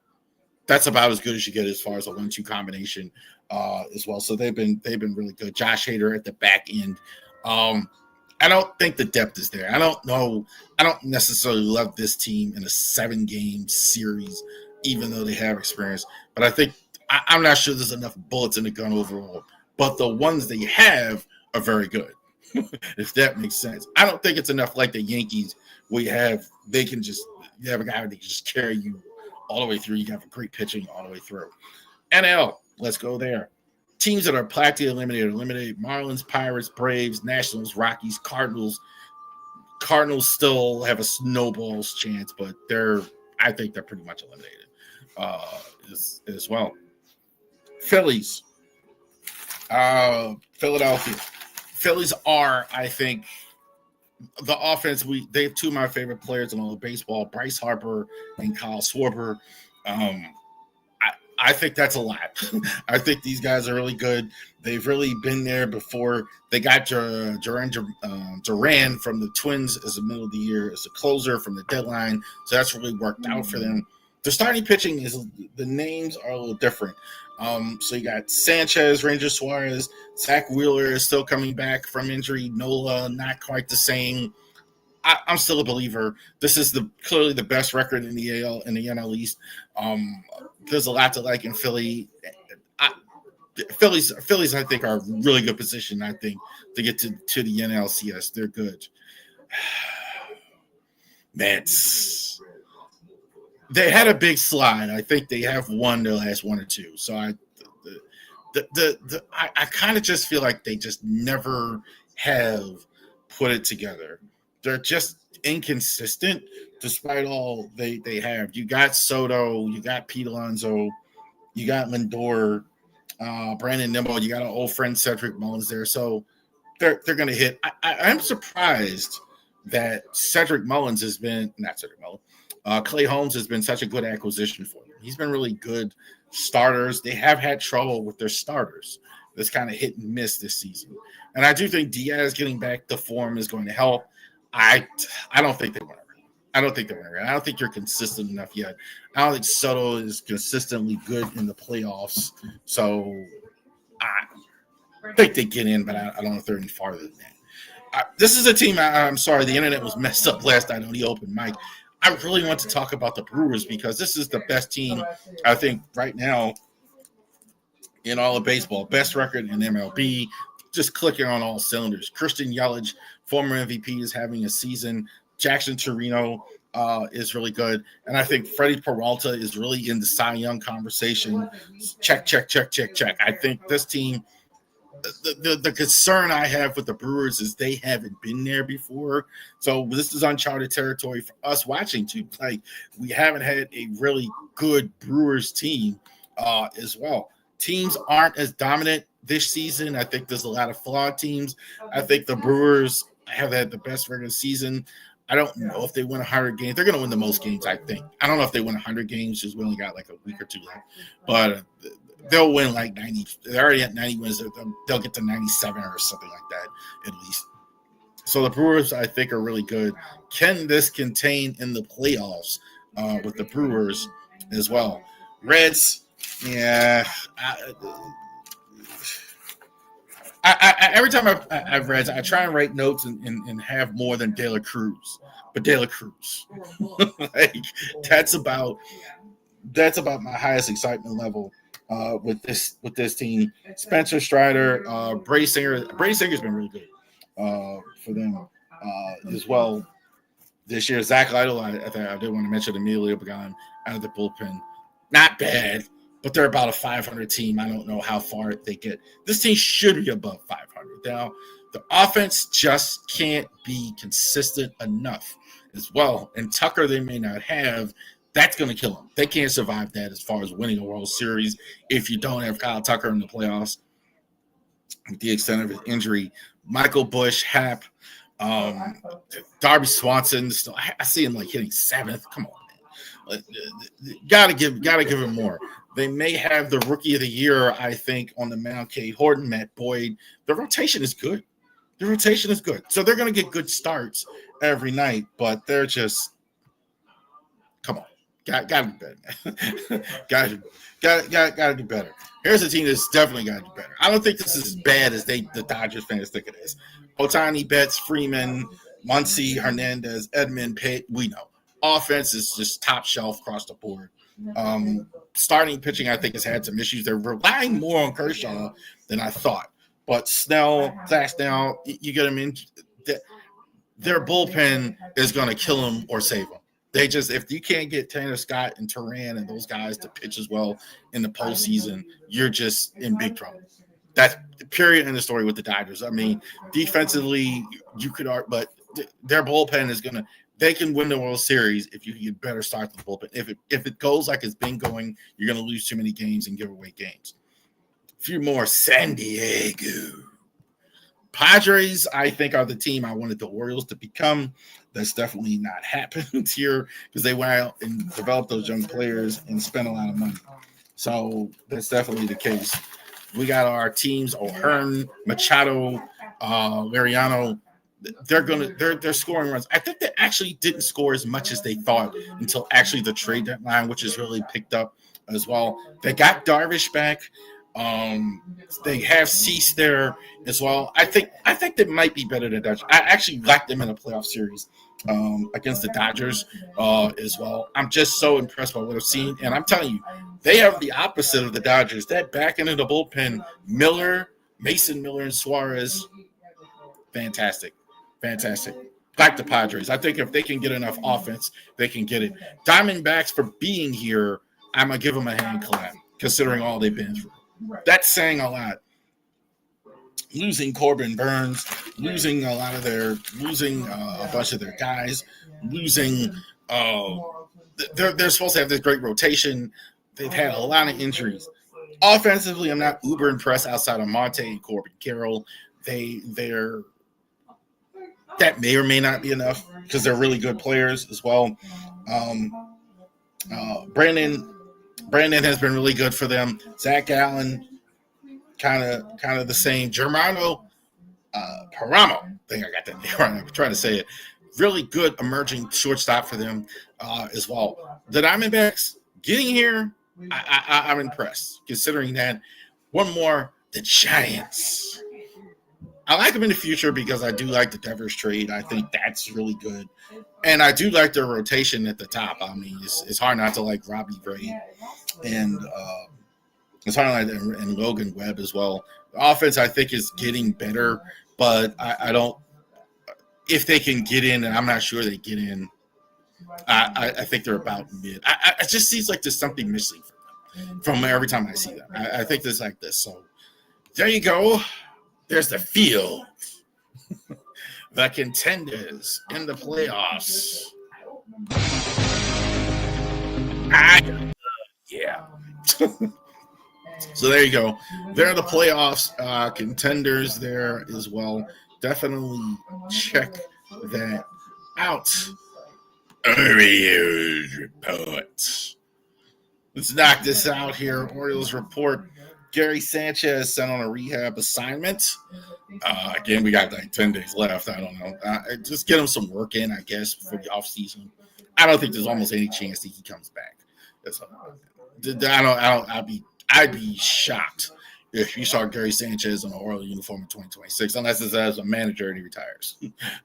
That's about as good as you get as far as a 1-2 combination as well. So they've been really good. Josh Hader at the back end. I don't think the depth is there. I don't know. I don't necessarily love this team in a 7-game series, even though they have experience. But I think I'm not sure there's enough bullets in the gun overall. But the ones they have are very good, if that makes sense. I don't think it's enough like the Yankees where you have a guy that can just carry you all the way through. You have a great pitching all the way through. NL, let's go there. Teams that are practically eliminated. Marlins, Pirates, Braves, Nationals, Rockies, Cardinals. Cardinals still have a snowball's chance, but I think they're pretty much eliminated as well. Phillies. Philadelphia. Phillies are, I think, the offense. They have two of my favorite players in all of baseball, Bryce Harper and Kyle Schwarber. I think that's a lot. I think these guys are really good. They've really been there before. They got Duran from the Twins as the middle of the year as a closer from the deadline. So that's really worked out for them. The starting pitching the names are a little different. So you got Sanchez, Ranger Suarez, Zach Wheeler is still coming back from injury. Nola, not quite the same. I'm still a believer. This is clearly the best record in the AL and the NL East. There's a lot to like in Philly. Phillies, I think, are a really good position. I think to get to the NLCS, they're good. Mets. They had a big slide. I think they have won their last one or two. So I kind of just feel like they just never have put it together. They're just inconsistent despite all they have. You got Soto, you got Pete Alonso, you got Lindor, Brandon Nimmo, you got an old friend Cedric Mullins there. So they're going to hit. I'm surprised that Cedric Mullins has been, not Cedric Mullins, Clay Holmes has been such a good acquisition for them. He's been really good starters. They have had trouble with their starters. That's kind of hit and miss this season. And I do think Diaz getting back to form is going to help. I don't think they want to. I don't think they're going to. I don't think you're consistent enough yet. I don't think Soto is consistently good in the playoffs. So I think they get in, but I don't know if they're any farther than that. This is a team. I'm sorry, the internet was messed up last night on the open mic. I really want to talk about the Brewers because this is the best team, I think, right now in all of baseball. Best record in MLB, just clicking on all cylinders. Christian Yelich, former MVP, is having a season. Jackson Torino is really good. And I think Freddie Peralta is really in the Cy Young conversation. Check. I think this team, the concern I have with the Brewers is they haven't been there before. So this is uncharted territory for us watching too. Like, we haven't had a really good Brewers team as well. Teams aren't as dominant this season. I think there's a lot of flawed teams. I think the Brewers have had the best regular season. I don't know if they win 100 games. They're going to win the most games, I think. I don't know if they win 100 games because we only got like a week or two left. But they'll win like 90. They're already at 90 wins. They'll get to 97 or something like that at least. So the Brewers, I think, are really good. Can this contain in the playoffs with the Brewers as well? Reds, yeah. Every time I've read, I try and write notes and have more than De La Cruz, but De La Cruz, like that's about my highest excitement level with this team. Spencer Strider, Bray Singer's been really good for them as well this year. Zach Lytle, I did want to mention Emilio Pagan out of the bullpen, not bad. But they're about a 500 team. I don't know how far they get. This team should be above 500. Now, the offense just can't be consistent enough as well. And Tucker, they may not have. That's going to kill them. They can't survive that as far as winning a World Series if you don't have Kyle Tucker in the playoffs. With the extent of his injury, Michael Busch, Happ, Darby Swanson. I see him like hitting seventh. Come on, man. Gotta give him more. They may have the rookie of the year, I think, on the mound. Cade Horton, Matt Boyd. The rotation is good. So they're going to get good starts every night, but they're just, come on. Got to be better. Got to do better. Here's a team that's definitely got to do better. I don't think this is as bad as the Dodgers fans think it is. Ohtani, Betts, Freeman, Muncy, Hernandez, Edman, Pitt, we know. Offense is just top shelf across the board. Starting pitching, I think, has had some issues. They're relying more on Kershaw than I thought. But Snell, Glasnow, you get them in. Their bullpen is going to kill them or save them. They just, if you can't get Tanner Scott and Turan and those guys to pitch as well in the postseason, you're just in big trouble. That's period in the story with the Dodgers. I mean, defensively, you could argue, but their bullpen is going to. They can win the World Series if you get better start the bullpen. If it goes like it's been going, you're going to lose too many games and give away games. A few more. San Diego. Padres, I think, are the team I wanted the Orioles to become. That's definitely not happened here because they went out and developed those young players and spent a lot of money. So that's definitely the case. We got our teams: O'Hearn, Machado, Mariano. They're scoring runs. I think they actually didn't score as much as they thought until actually the trade deadline, which is really picked up as well. They got Darvish back. They have Cease there as well. I think they might be better than Dodgers. I actually like them in a playoff series against the Dodgers as well. I'm just so impressed by what I've seen, and I'm telling you, they have the opposite of the Dodgers. That back end of the bullpen, Mason Miller, and Suarez, fantastic. Like the Padres. I think if they can get enough offense, they can get it. Diamondbacks, for being here, I'm going to give them a hand clap, considering all they've been through. That's saying a lot. Losing Corbin Burns, losing a bunch of their guys, losing. They're supposed to have this great rotation. They've had a lot of injuries. Offensively, I'm not uber impressed outside of Monte and Corbin Carroll. They're that may or may not be enough because they're really good players as well. Brandon has been really good for them. Zach Allen, kind of the same. Germano Paramo, I think I got that name right. I'm trying to say it. Really good emerging shortstop for them as well. The Diamondbacks getting here, I'm impressed. Considering that, one more, the Giants. I like them in the future because I do like the Devers trade. I think that's really good. And I do like their rotation at the top. I mean, it's hard not to like Robbie Ray and it's hard to like and Logan Webb as well. The offense, I think, is getting better, but I don't – if they can get in, and I'm not sure they get in, I think they're about mid. It just seems like there's something missing from every time I see them. I think there's like this. So there you go. There's the field. The contenders in the playoffs. Yeah. So there you go. They're the playoffs contenders there as well. Definitely check that out. Orioles Report. Let's knock this out here. Orioles Report. Gary Sanchez sent on a rehab assignment. Again, we got like 10 days left. I don't know. Just get him some work in, I guess, for the offseason. I don't think there's almost any chance that he comes back. I'd be shocked if you saw Gary Sanchez in an Orioles uniform in 2026, unless it's as a manager and he retires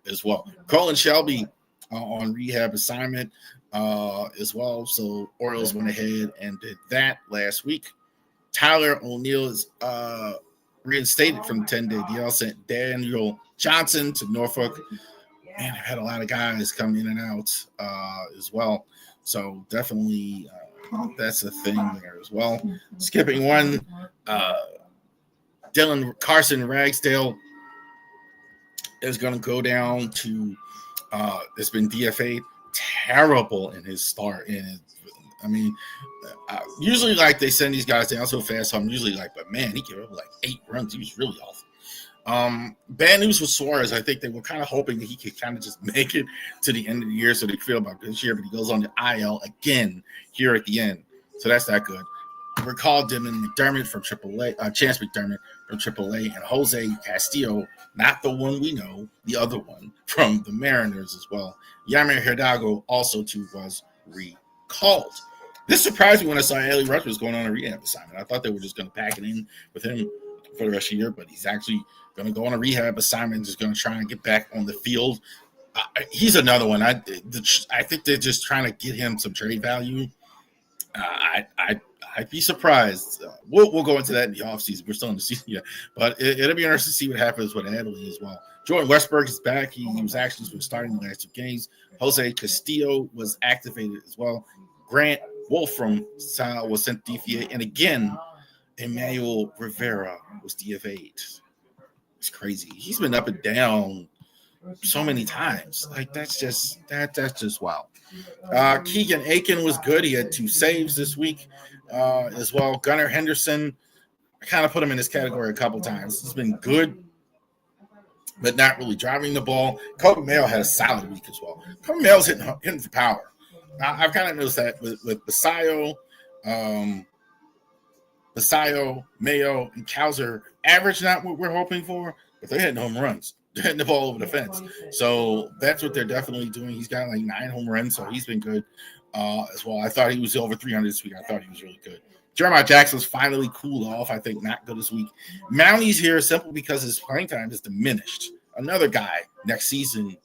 as well. Colin Shelby on rehab assignment as well. So Orioles went ahead and did that last week. Tyler O'Neill is reinstated from 10-day deal. Sent Daniel Johnson to Norfolk. Man, I've had a lot of guys come in and out as well. So definitely that's a thing there as well. Skipping one, Dylan Carson Ragsdale is going to go down to it's been DFA'd. Terrible in his start. Usually like they send these guys down so fast, so I'm usually like, but man, he gave up like 8 runs. He was really awful. Bad news with Suarez. I think they were kind of hoping that he could kind of just make it to the end of the year so they feel about this year, but he goes on the IL again here at the end. So that's not good. Recall Dylan McDermott from AAA, Chance McDermott from AAA, and Jose Castillo, not the one we know, the other one from the Mariners as well. Yamir Hidalgo also too was recalled. This surprised me when I saw Ellie Rutgers going on a rehab assignment. I thought they were just going to pack it in with him for the rest of the year, but he's actually going to go on a rehab assignment, just going to try and get back on the field. He's another one. I think they're just trying to get him some trade value. I'd be surprised. We'll go into that in the offseason. We're still in the season yet, but it'll be interesting to see what happens with Adley as well. Jordan Westberg is back. He was actually starting the last 2 games. Jose Castillo was activated as well. Grant Wolfram was sent DFA, and again, Emmanuel Rivera was DFA'd. It's crazy. He's been up and down so many times. Like that's just wild. Keegan Aiken was good. He had 2 saves this week as well. Gunnar Henderson, I kind of put him in this category a couple times. He's been good, but not really driving the ball. Kobe Mayo had a solid week as well. Kobe Mayo's hitting for power. I've kind of noticed that with Basayo, Mayo, and Kowser. Average not what we're hoping for, but they're hitting home runs. They're hitting the ball over the fence. So that's what they're definitely doing. He's got like 9 home runs, so he's been good as well. I thought he was over 300 this week. I thought he was really good. Jeremiah Jackson's finally cooled off. I think not good this week. Mounties here simply because his playing time is diminished. Another guy next season.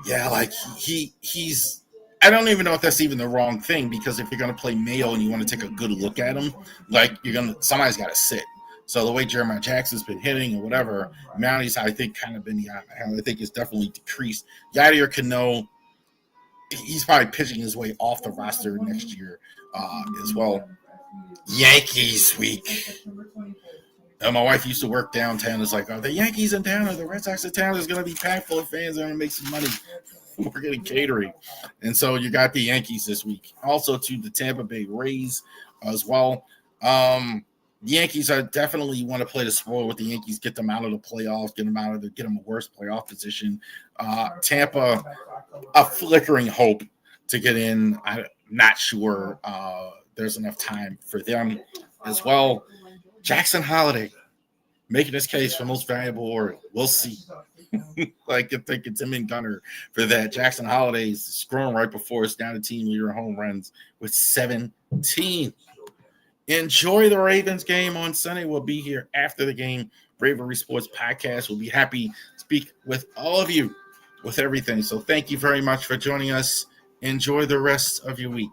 Yeah, like he's I don't even know if that's even the wrong thing, because if you're going to play Mayo and you want to take a good look at him, like somebody's got to sit. So the way Jeremiah Jackson's been hitting or whatever, Mounties, I think, kind of been I think it's definitely decreased. Yadier Cano, he's probably pitching his way off the roster next year as well. Yankees week. And my wife used to work downtown. It's like, are the Yankees in town? Are the Red Sox in town? There's going to be packed full of fans. They're going to make some money. We're getting catering. And so you got the Yankees this week. Also to the Tampa Bay Rays as well. The Yankees are definitely want to play the spoil with the Yankees, get them out of the playoffs, get them a worse playoff position. Tampa, a flickering hope to get in. I'm not sure there's enough time for them as well. Jackson Holiday making his case for most valuable Oriole. We'll see. I think it's him and Gunner for that. Jackson Holiday's scrolling right before us, down to team leader home runs with 17. Enjoy the Ravens game on Sunday. We'll be here after the game. Bravery Sports Podcast. We'll be happy to speak with all of you with everything. So thank you very much for joining us. Enjoy the rest of your week.